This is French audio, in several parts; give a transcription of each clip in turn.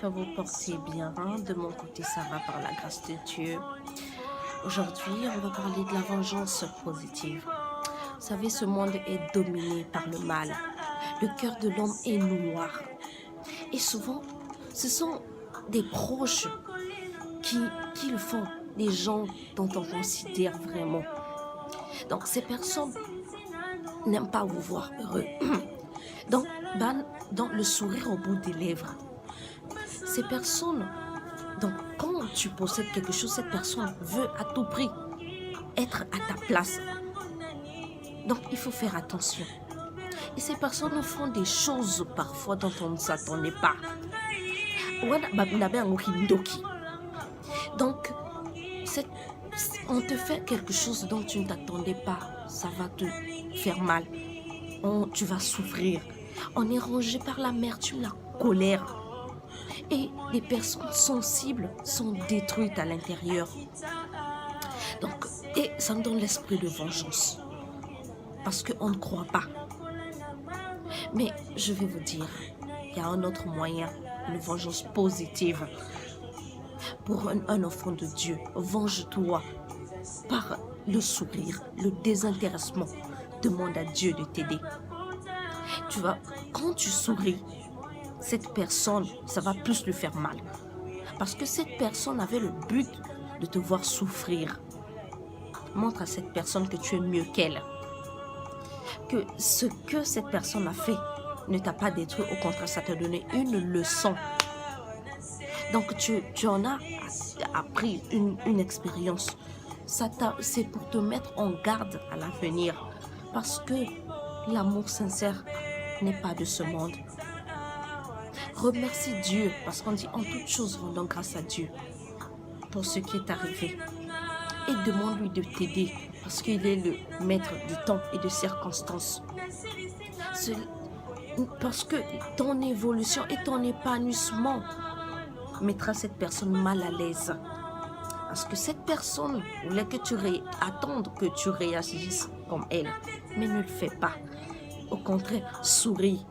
que vous portez bien. De mon côté, ça va par la grâce de Dieu. Aujourd'hui, on va parler de la vengeance positive. Vous savez, ce monde est dominé par le mal. Le cœur de l'homme est noir. Et souvent, ce sont des proches qui le font, des gens dont on considère vraiment. Donc, ces personnes n'aiment pas vous voir heureux. Donc, dans le sourire au bout des lèvres. Ces personnes, donc quand tu possèdes quelque chose, cette personne veut à tout prix être à ta place. Donc, il faut faire attention. Et ces personnes font des choses parfois dont on ne s'attendait pas. Donc, on te fait quelque chose dont tu ne t'attendais pas. Ça va te faire mal. Tu vas souffrir. On est rongé par l'amertume, la colère. Et les personnes sensibles sont détruites à l'intérieur. Donc, et ça me donne l'esprit de vengeance. Parce qu'on ne croit pas. Mais je vais vous dire, il y a un autre moyen, une vengeance positive. Pour un enfant de Dieu, venge-toi par le sourire, le désintéressement. Demande à Dieu de t'aider. Tu vois, quand tu souris, cette personne, ça va plus lui faire mal. Parce que cette personne avait le but de te voir souffrir. Montre à cette personne que tu es mieux qu'elle. Que ce que cette personne a fait ne t'a pas détruit, au contraire, ça t'a donné une leçon. Donc, tu en as appris une expérience. C'est pour te mettre en garde à l'avenir. Parce que l'amour sincère n'est pas de ce monde. Remercie Dieu, parce qu'on dit en toutes choses rendons grâce à Dieu pour ce qui est arrivé. Et demande-lui de t'aider, parce qu'il est le maître du temps et de circonstances. Parce que ton évolution et ton épanouissement mettra cette personne mal à l'aise. Parce que cette personne voulait que attendre que tu réagisses comme elle, mais ne le fais pas. Au contraire, souris.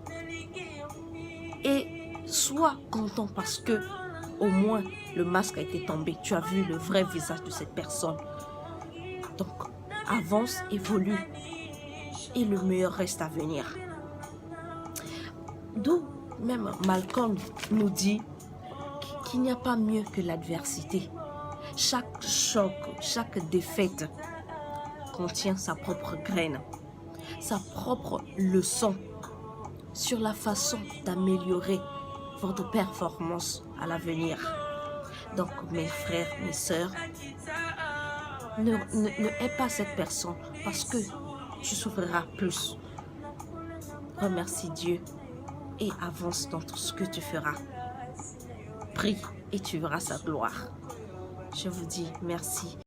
Et sois content parce que au moins le masque a été tombé. Tu as vu le vrai visage de cette personne. Donc, avance, évolue. Et le meilleur reste à venir. D'où même Malcolm nous dit qu'il n'y a pas mieux que l'adversité. Chaque choc, chaque défaite contient sa propre graine, sa propre leçon sur la façon d'améliorer votre performance à l'avenir. Donc, mes frères, mes sœurs, ne hais pas cette personne parce que tu souffriras plus. Remercie Dieu et avance dans tout ce que tu feras. Prie et tu verras sa gloire. Je vous dis merci.